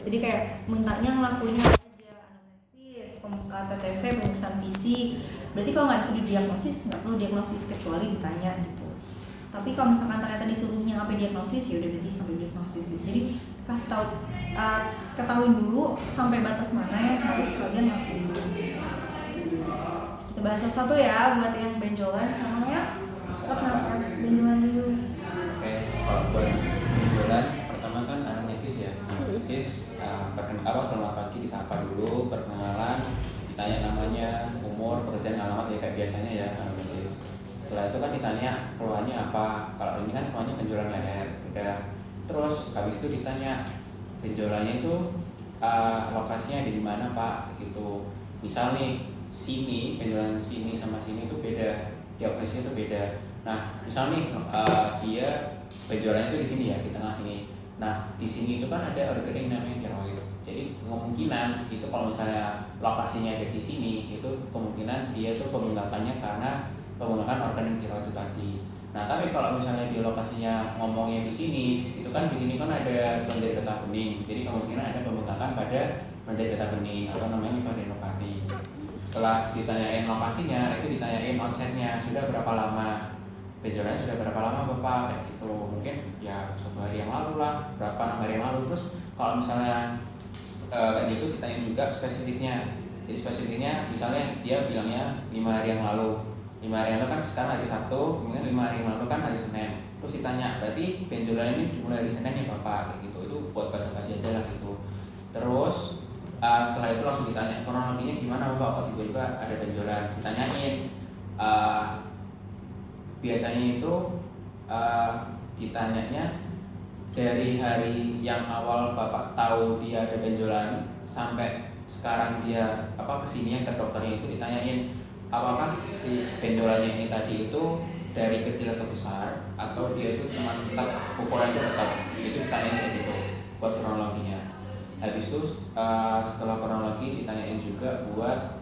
Jadi kayak mintanya ngelakuin apa aja, anamnesis, TTV, pemeriksaan fisik. Berarti kalau nggak disuruh diagnosis, nggak perlu diagnosis kecuali ditanya gitu. Tapi kalau misalkan ternyata disuruhnya apa diagnosis, ya udah berarti sampai diagnosis gitu. Jadi kasih tahu, ketahui dulu sampai batas mana yang harus kalian lakuin. Kita bahas satu ya buat yang benjolan sama yang sesak nafas. Benjolan dulu. Oke, kalau buat benjolan pertama kan anamnesis ya. Anamnesis, selamat pagi disapa dulu, perkenalan, ditanya namanya, umur, pekerjaan, alamat ya kayak biasanya ya anamnesis. Setelah itu kan ditanya keluhannya apa. Kalau ini kan keluhannya benjolan leher, udah. Terus habis itu ditanya benjolannya itu lokasinya ada di mana Pak gitu. Misal nih sini, benjolan sini sama sini itu beda, diagnosisnya itu beda. Nah misal nih dia benjolannya itu di sini ya, di tengah sini. Nah di sini itu kan ada organ yang namanya tiroid. Jadi kemungkinan itu kalau misalnya lokasinya ada di sini, itu kemungkinan dia itu pembengkakannya karena pembengkakan organ tiroid itu tadi. Nah, tapi kalau misalnya di lokasinya ngomongnya di sini, itu kan di sini kan ada kelenjar getah bening. Jadi kemungkinan ada pembengkakan pada kelenjar getah bening atau namanya limfadenopati. Setelah ditanyain lokasinya, itu ditanyain onsetnya, sudah berapa lama? Benjolannya sudah berapa lama Bapak? Kayak gitu. Mungkin ya 1 hari yang lalu lah, berapa 6 hari yang lalu. Terus kalau misalnya kayak gitu ditanya juga spesifiknya. Jadi spesifiknya misalnya dia bilangnya 5 hari yang lalu. 5 hari yang lalu kan sekarang hari Sabtu, mungkin 5 hari yang lalu kan hari Senin. Terus ditanya, berarti benjolan ini dimulai hari Senin ya Bapak? Kayak gitu. Itu buat basa-basi aja lah gitu. Terus setelah itu langsung ditanya kronologinya gimana Bapak, kok tiba-tiba ada benjolan. Ditanyain biasanya itu ditanyanya dari hari yang awal Bapak tahu dia ada benjolan sampai sekarang dia kesininya ke dokternya, itu ditanyain apakah si benjolannya ini tadi itu dari kecil ke besar atau dia itu cuma tetap ukurannya tetap, itu ditanyain kayak gitu buat kronologinya. Habis itu setelah kronologi ditanyain juga buat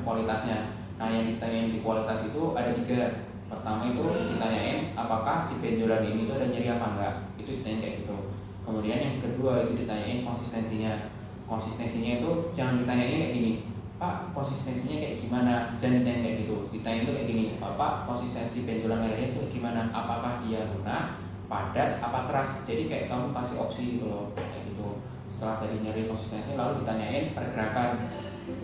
kualitasnya. Nah yang ditanyain di kualitas itu ada 3. Pertama itu ditanyain apakah si benjolan ini tuh ada nyeri apa enggak, itu ditanyain kayak gitu. Kemudian yang kedua itu ditanyain konsistensinya. Konsistensinya itu jangan ditanyain kayak gini, Pak konsistensinya kayak gimana, jangan ditanya kayak gitu. Ditanya itu kayak gini, Pak konsistensi benjolan lehernya itu gimana, apakah dia lunak, padat, apa keras. Jadi kayak kamu kasih opsi gitu loh, kayak gitu. Setelah tadi nyari konsistensi lalu ditanyain pergerakan.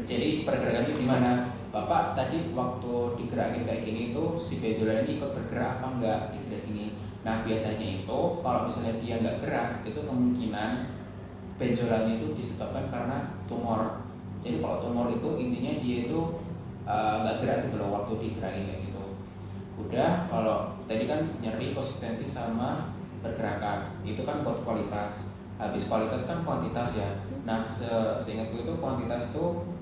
Jadi pergerakannya gimana, Bapak tadi waktu digerakin kayak gini itu si benjolan ini ikut bergerak apa enggak digerak gini. Nah biasanya itu kalau misalnya dia enggak gerak, itu kemungkinan benjolannya itu disebabkan karena tumor. Jadi kalau tumor itu intinya dia itu nggak gerak gitu loh waktu digerakin kayak gitu. Udah, kalau tadi kan nyeri konsistensi sama pergerakan, itu kan buat kualitas. Habis kualitas kan kuantitas ya. Nah seingatku itu kuantitas itu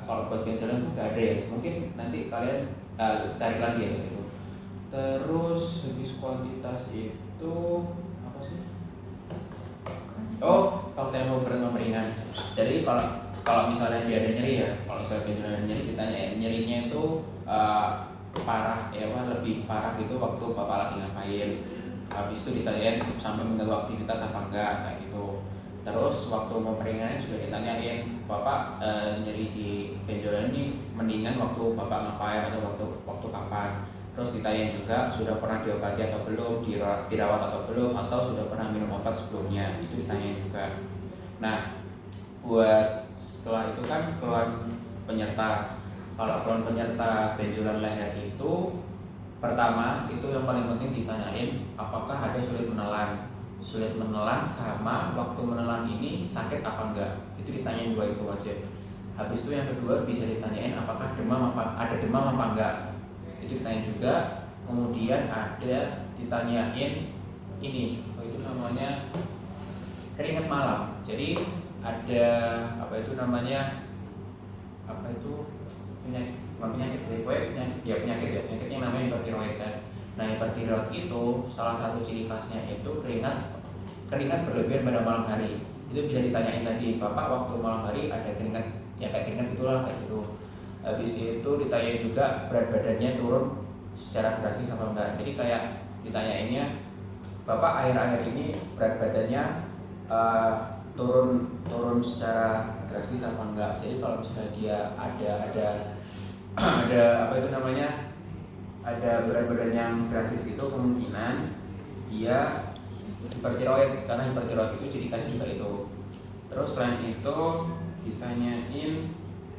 kalau buat benjolan itu nggak ada ya. Mungkin nanti kalian cari lagi ya gitu. Terus habis kuantitas itu apa sih? Oh, faktor berat meringan. Jadi kalau misalnya dia ada nyeri ya, kalau misalnya benjolan ada nyeri, ditanya nyerinya itu parah ya, lebih parah gitu waktu Bapak lagi ngapain. Habis itu ditanyain sampai mengganggu aktivitas apa enggak kayak gitu. Terus waktu memperingannya juga ditanyain, Bapak nyeri di benjolan ini mendingan waktu Bapak ngapain atau waktu kapan. Terus ditanyain juga sudah pernah diobati atau belum, dirawat atau belum, atau sudah pernah minum obat sebelumnya, itu ditanyain juga. Nah buat setelah itu kan keluhan penyerta. Kalau keluhan penyerta benjolan leher itu pertama itu yang paling penting ditanyain apakah ada sulit menelan. Sulit menelan sama waktu menelan ini sakit apa enggak, itu ditanyain 2 itu aja. Habis itu yang kedua bisa ditanyain apakah ada demam apa enggak, itu ditanyain juga. Kemudian ada ditanyain ini itu namanya keringat malam. Jadi ada penyakit penyakitnya namanya hipertiroid kan. Nah hipertiroid itu salah satu ciri khasnya itu keringat berlebihan pada malam hari. Itu bisa ditanyain tadi, Bapak waktu malam hari ada keringat ya kayak keringat gitulah kayak gitu. Habis itu ditanyain juga berat badannya turun secara drastis apa enggak. Jadi kayak ditanyainnya, Bapak akhir-akhir ini berat badannya uh, turun secara drastis apa enggak. Jadi kalau misalnya dia ada ada apa itu namanya, ada berat badan yang drastis itu, kemungkinan dia hipertiroid, karena hipertiroid itu jadi kasih juga itu. Terus selain itu ditanyain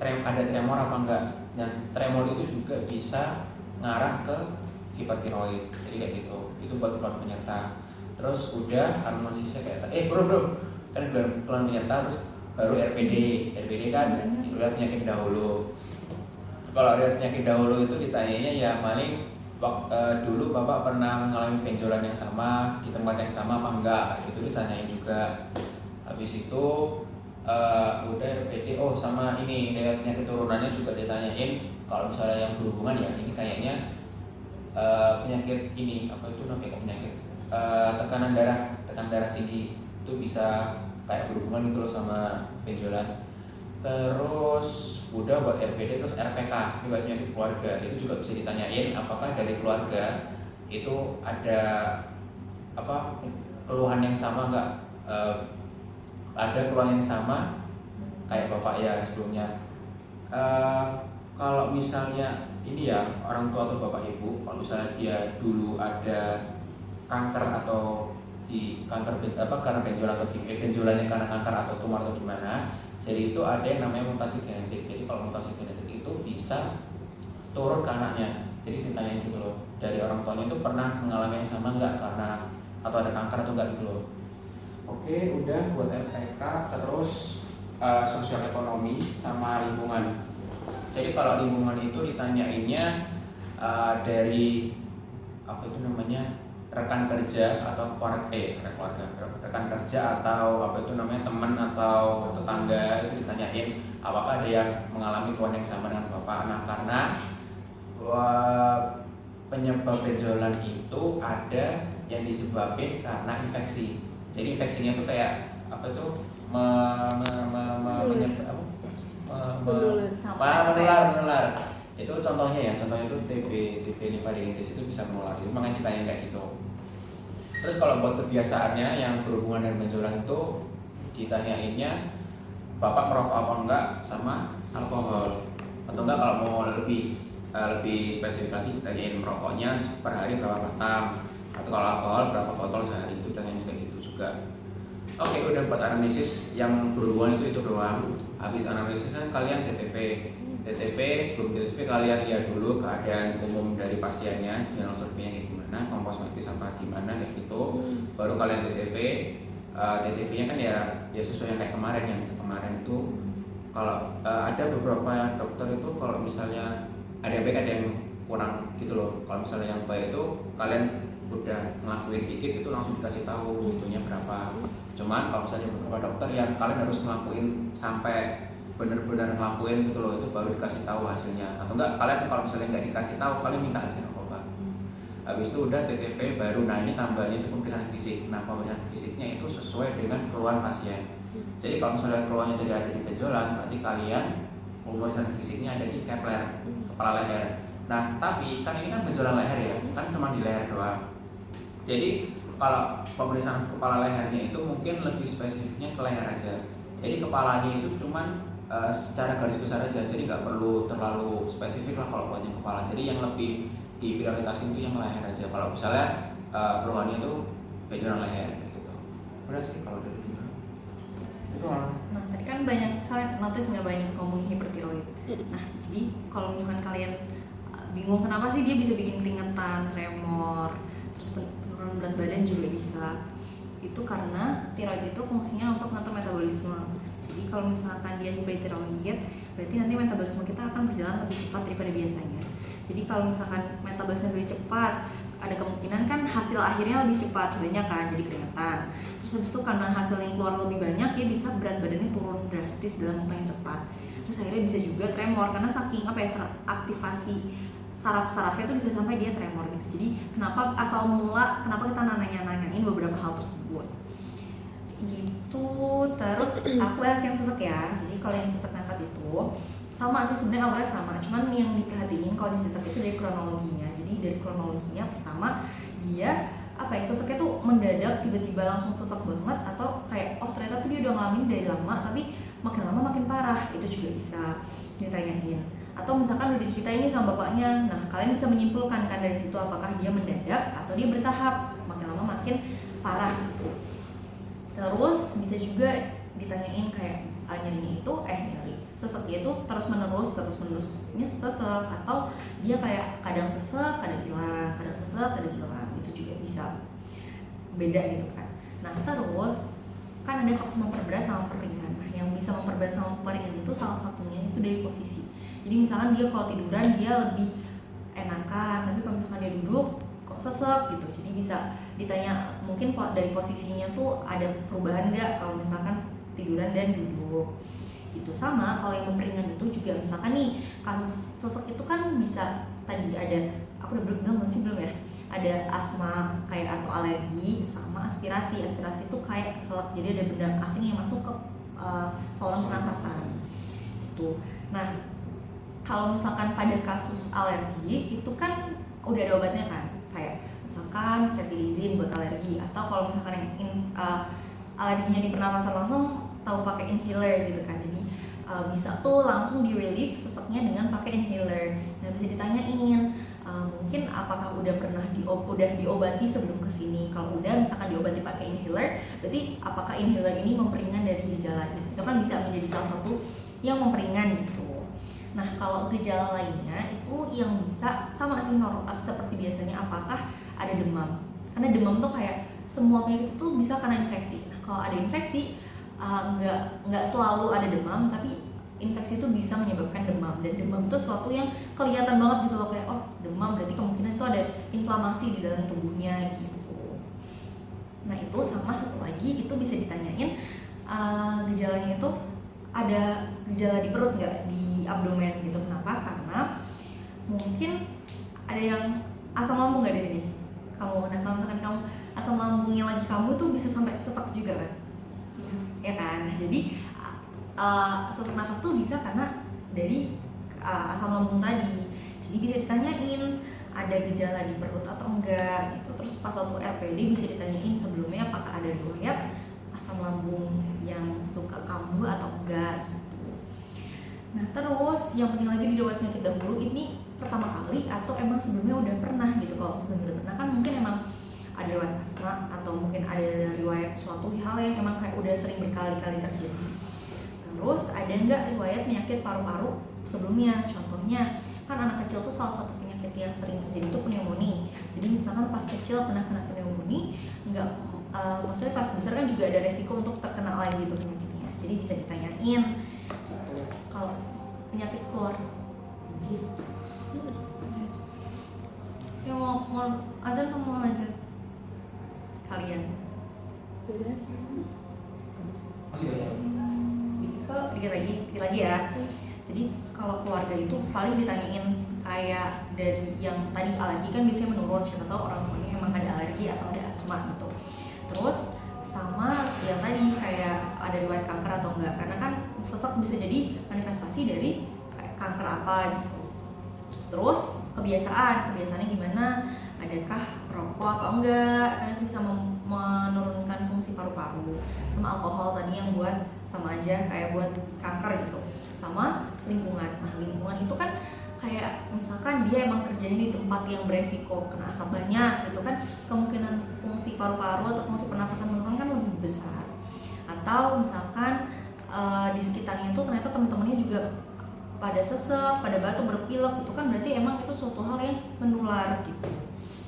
ada tremor apa enggak. Nah, tremor itu juga bisa ngarah ke hipertiroid, jadi kayak gitu. Itu buat keluhan penyerta. Terus udah anamnesisnya kayak bro kan keluhan penyerta, terus baru RPD kan udah penyakit dahulu. Kalau ada penyakit dahulu itu ditanyanya ya paling dulu bapak pernah mengalami benjolan yang sama di tempat yang sama apa enggak, itu ditanyain juga. Habis itu udah RPD, sama ini penyakit turunannya juga ditanyain. Kalau misalnya yang berhubungan ya ini kayaknya penyakit ini apa itu namanya, penyakit tekanan darah tinggi, itu bisa kayak berhubungan gitu loh sama benjolan. Terus udah buat RPD, terus RPK juga penyakit keluarga, itu juga bisa ditanyain apakah dari keluarga itu ada apa keluhan yang sama enggak, ada keluhan yang sama kayak bapak ya sebelumnya. Kalau misalnya ini ya orang tua atau bapak ibu, kalau misalnya dia dulu ada kanker atau karena benjolan atau benjolannya karena kanker atau tumor atau gimana, jadi itu ada yang namanya mutasi genetik. Jadi kalau mutasi genetik itu bisa turun ke anaknya. Jadi ditanyain gitu loh, dari orang tuanya itu pernah mengalami yang sama enggak, karena atau ada kanker atau enggak gitu loh. Oke, udah buat LPK. Terus sosial ekonomi sama lingkungan. Jadi kalau lingkungan itu ditanyainnya dari apa itu namanya, rekan kerja atau rekan kerja atau apa itu namanya, teman atau tetangga, itu ditanyain apakah ada yang mengalami keluhan yang sama dengan bapak. Nah, karena penyebab benjolan itu ada yang disebabin karena infeksi. Jadi infeksinya itu kayak apa itu menular. Itu contohnya itu TB nifadenitis itu bisa menular. Itu makanya ditanya kayak gitu. Terus kalau buat kebiasaannya yang berhubungan dengan benjolan itu ditanyainnya bapak merokok apa enggak sama alkohol, atau enggak kalau mau lebih spesifik lagi ditanyain merokoknya per hari berapa batang, atau kalau alkohol berapa botol sehari, itu ditanyain juga gitu juga. Oke, udah buat anamnesis yang berhubungan itu doang. Habis anamnesisnya kalian TTV. Sebelum TTV kalian lihat dulu keadaan umum dari pasiennya, sinyal surveinya kayak gimana, kompos medis apa gimana kayak gitu. Baru kalian TTV. TTV-nya kan ya sesuai yang kayak kemarin itu. Kalau ada beberapa dokter itu kalau misalnya ada yang baik ada yang kurang gitu loh. Kalau misalnya yang baik itu kalian udah ngelakuin dikit itu langsung dikasih tahu itunya berapa. Cuman kalau misalnya beberapa dokter yang kalian harus ngelakuin sampai benar-benar ngelakuin gitu loh, itu baru dikasih tahu hasilnya. Atau enggak kalian kalau misalnya nggak dikasih tahu, kalian minta aja nggak apa-apa. Habis itu udah TTV baru. Nah, ini tambahannya itu pemeriksaan fisik. Nah, pemeriksaan fisiknya itu sesuai dengan keluhan pasien. Jadi kalau misalnya keluhannya tidak ada di benjolan, berarti kalian pemeriksaan fisiknya ada di kepler, kepala leher. Nah, tapi kan ini kan benjolan leher ya, kan cuma di leher doang. Jadi kalau pemeriksaan kepala lehernya itu mungkin lebih spesifiknya ke leher aja. Jadi kepalanya itu cuman secara garis besar aja, jadi nggak perlu terlalu spesifik lah kalau buatnya kepala. Jadi yang lebih diprioritasin itu yang leher aja. Kalau misalnya keluhannya itu benjolan leher gitu. Udah sih kalau dari itu. Nah, tadi kan banyak kalian notice nggak banyak ngomongin hipertiroid. Nah, jadi kalau misalkan kalian bingung kenapa sih dia bisa bikin keringetan, tremor, terus penurunan berat badan juga bisa. Itu karena tiroid itu fungsinya untuk ngatur metabolisme. Jadi kalau misalkan dia hipertiroid, berarti nanti metabolisme kita akan berjalan lebih cepat daripada biasanya. Jadi kalau misalkan metabolisme lebih cepat, ada kemungkinan kan hasil akhirnya lebih cepat, banyak kan, jadi keringetan. Terus habis itu karena hasil yang keluar lebih banyak, dia bisa berat badannya turun drastis dalam waktu yang cepat. Terus akhirnya bisa juga tremor karena saking teraktivasi saraf-sarafnya itu bisa sampai dia tremor gitu. Jadi kenapa kita nanyain beberapa hal tersebut gitu. Terus aku bahas yang sesek ya. Jadi kalau yang sesek nafas itu sama sih sebenarnya, awalnya sama, cuman yang diperhatiin kalau di sesek itu dari kronologinya. Jadi dari kronologinya pertama dia apa ya, seseknya tuh mendadak tiba-tiba langsung sesek banget, atau kayak oh ternyata tuh dia udah ngalamin dari lama tapi makin lama makin parah, itu juga bisa ditanyain. Atau misalkan udah diceritain ini sama bapaknya, nah kalian bisa menyimpulkan kan dari situ apakah dia mendadak atau dia bertahap, makin lama makin parah gitu. Terus bisa juga ditanyain kayak nyerinya itu nyeri seseknya itu terus menerusnya sesek, atau dia kayak kadang sesek kadang hilang, kadang sesek kadang hilang, itu juga bisa beda gitu kan. Nah terus kan ada faktor memperberat sama memperingan. Nah yang bisa memperberat sama memperingan itu salah satunya itu dari posisi. Jadi misalkan dia kalau tiduran dia lebih enakan, tapi kalau misalkan dia duduk kok sesek gitu. Jadi bisa ditanya mungkin dari posisinya tuh ada perubahan nggak kalau misalkan tiduran dan duduk gitu. Sama kalau yang memperingan itu juga misalkan nih kasus sesek itu kan bisa tadi ada, aku udah bilang nggak sih belum ya, ada asma kayak atau alergi, sama aspirasi itu kayak keselak, jadi ada benda asing yang masuk ke saluran pernafasan gitu. Nah kalau misalkan pada kasus alergi itu kan udah ada obatnya kan, kayak misalkan cetirizine buat alergi, atau kalau misalkan yang alerginya di pernafasan langsung tahu pakai inhaler gitu kan. Jadi bisa tuh langsung di relief seseknya dengan pakai inhaler. Nah bisa ditanyain mungkin apakah udah pernah diobati sebelum kesini. Kalau udah misalkan diobati pakai inhaler, berarti apakah inhaler ini memperingan dari gejalanya, itu kan bisa menjadi salah satu yang memperingan gitu. Nah kalau gejala lainnya itu yang bisa sama sih seperti biasanya, apakah ada demam, karena demam tuh kayak semua penyakit itu bisa karena infeksi. Nah kalau ada infeksi nggak selalu ada demam, tapi infeksi itu bisa menyebabkan demam, dan demam itu sesuatu yang kelihatan banget gitu loh, kayak oh demam berarti kemungkinan itu ada inflamasi di dalam tubuhnya gitu. Nah itu sama satu lagi itu bisa ditanyain gejalanya itu ada gejala di perut nggak, di abdomen gitu. Kenapa? Karena mungkin ada yang asam lambung nggak di sini kamu. Nah kalau misalkan kamu asam lambungnya lagi kamu tuh bisa sampai sesak juga kan, ya kan. Nah jadi sesak nafas tuh bisa karena dari asam lambung tadi. Jadi bisa ditanyain ada gejala di perut atau enggak gitu. Terus pas waktu RPD bisa ditanyain sebelumnya apakah ada riwayat asam lambung yang suka kambuh atau enggak gitu. Nah terus yang penting lagi di riwayat penyakit dahulu ini pertama kali atau emang sebelumnya udah pernah gitu. Kalau sebelumnya udah pernah kan mungkin emang ada riwayat asma, atau mungkin ada riwayat sesuatu hal yang emang kayak udah sering berkali-kali terjadi. Terus ada nggak riwayat penyakit paru-paru sebelumnya? Contohnya kan anak kecil tuh salah satu penyakit yang sering terjadi itu pneumonia. Jadi misalkan pas kecil pernah kena pneumonia, maksudnya pas besar kan juga ada resiko untuk terkena lagi itu penyakitnya. Jadi bisa ditanyain gitu. Kalau penyakit keluar, ya mau azan kamu mau lanjut kalian? Masih banyak. Dikit lagi ya. Jadi kalau keluarga itu paling ditanyain kayak dari yang tadi alergi kan biasanya menurun, siapa tahu orang tuanya emang ada alergi atau ada asma gitu. Terus sama yang tadi kayak ada riwayat kanker atau enggak, karena kan sesek bisa jadi manifestasi dari kayak kanker apa gitu. Terus kebiasaannya gimana, adakah rokok atau enggak, karena itu bisa menurunkan fungsi paru-paru. Sama alkohol tadi yang buat sama aja kayak buat kanker gitu. Sama lingkungan. Nah lingkungan itu kan kayak misalkan dia emang kerjanya di tempat yang beresiko kena asap banyak gitu kan, kemungkinan fungsi paru-paru atau fungsi pernafasan menurun kan lebih besar. Atau misalkan di sekitarnya itu ternyata teman-temannya juga pada sesek, pada batuk, berpilek, itu kan berarti emang itu suatu hal yang menular gitu.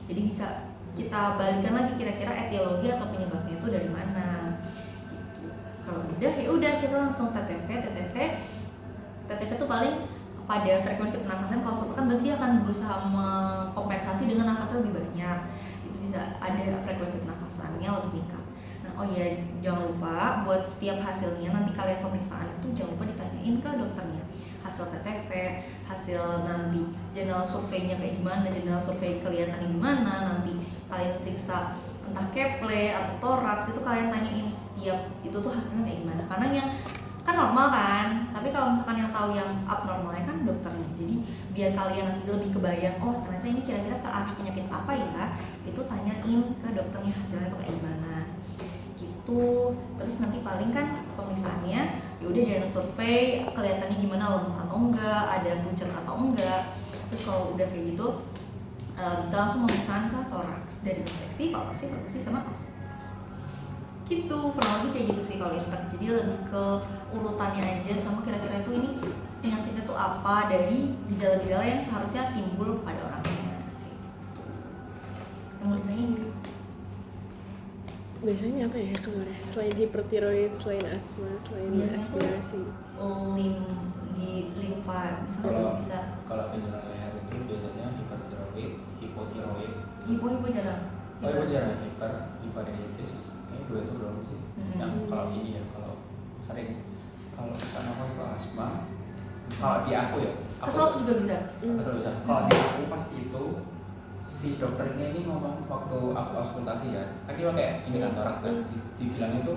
Jadi bisa kita balikan lagi kira-kira etiologi atau penyebabnya itu dari mana gitu. Kalau udah ya udah kita langsung TTV itu paling pada frekuensi pernafasan. Kalau sesek kan berarti dia akan berusaha mengkompensasi dengan nafasnya lebih banyak, itu bisa ada frekuensi pernafasannya lebih meningkat. Nah oh iya, jangan lupa buat setiap hasilnya nanti kalian pemeriksaan itu jangan lupa ditanyain ke dokternya hasil TTV, hasil nanti general surveinya kayak gimana, general survei kelihatannya gimana, nanti kalian periksa entah Kepler atau toraks, itu kalian tanyain setiap itu tuh hasilnya kayak gimana. Karena yang kan normal kan, tapi kalau misalkan yang tahu yang abnormalnya kan dokternya. Jadi biar kalian nanti lebih kebayang, oh ternyata ini kira-kira ke arah penyakit apa ya, itu tanyain ke dokternya hasilnya tuh kayak gimana gitu. Terus nanti paling kan pemeriksaannya ya udah jalan survei, kelihatannya gimana, lemes atau enggak, ada pucat atau enggak. Terus kalau udah kayak gitu bisa langsung memeriksakan ke toraks dari inspeksi, palpasi, perkusi, sama auskultasi gitu. Kurang lebih kayak gitu sih kalau infek. Jadi lebih ke urutannya aja, sama kira-kira itu ini penyakitnya tuh apa dari gejala-gejala yang seharusnya timbul pada orangnya kayak gitu. Yang mau ditanyain nggak? Biasanya apa ya keluarnya? Selain hipertiroid, selain asma, selain Biasanya aspirasi. Di limfa misalnya Kalau bisa gejala leher itu biasanya hipertiroid, hipotiroid. hipo jarang. Oh iya jarang, hipertiroiditis. Kayaknya 2 itu doang sih. Yang kalau ini ya, kalau sering kalau misalnya aku itu asma, kalau di aku ya, Kesel juga bisa. kesel bisa. Kalau di aku pas itu si dokternya ini ngomong waktu aku konsultasi kan dia pakai ini kan toraks kan, dibilang itu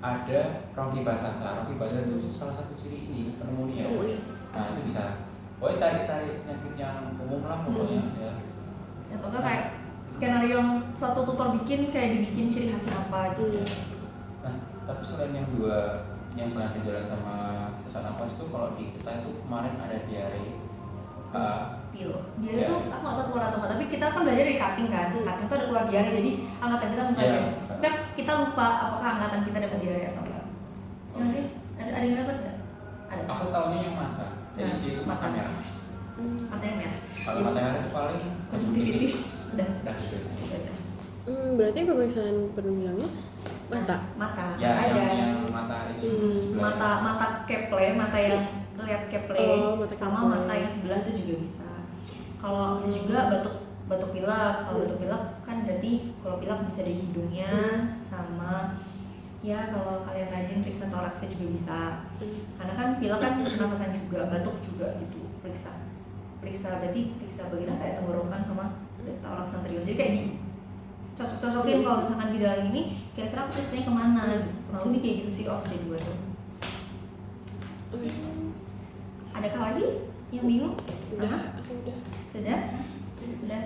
ada rongki basah. Nah rongki basah itu salah satu ciri ini pneumonia. Nah itu bisa, pokoknya cari penyakit yang umum lah pokoknya ya. Atau enggak kayak skenario yang satu tutor bikin kayak dibikin ciri khasnya apa gitu. Nah tapi selain yang dua, yang selain gejala sama sesak nafas itu, kalau di kita itu kemarin ada diare. Diare tuh aku nggak tahu keluar atau nggak, tapi kita kan belajar dari cutting kan. Cutting tuh ada keluar diare, jadi angkatan kita bukan diare. Tapi kita lupa apakah angkatan kita dapat diare atau enggak. Ya nggak sih? Ada yang dapat nggak? Ada. Aku tahunya yang mata, jadi dia itu mata merah. Matanya merah. Kalau mata merah itu paling konjungtivitis. Udah. Udah sih biasanya. Itu aja. Berarti pemeriksaan penunjangnya mata. Mata. Ya aja. yang mata ini. sebelah Mata keple, mata yang lihat keple, mata sama keple. mata yang sebelah itu juga bisa. Kalau bisa juga batuk pilek. Kalau batuk pilek kan berarti kalau pilek bisa dari hidungnya, sama ya kalau kalian rajin periksa toraksnya juga bisa. Karena kan pilek kan pernafasan juga, batuk juga gitu. Periksa berarti periksa bagian apa ya, tenggorokan sama toraks anterior. Jadi kayak di cocok-cocokin kalau misalkan gejala ini kira-kira aku periksanya kemana gitu. Kurang lebih kayak gitu sih OSCE 2 tuh. Adakah lagi yang bingung? Udah, aku udah. Sudah? Udah.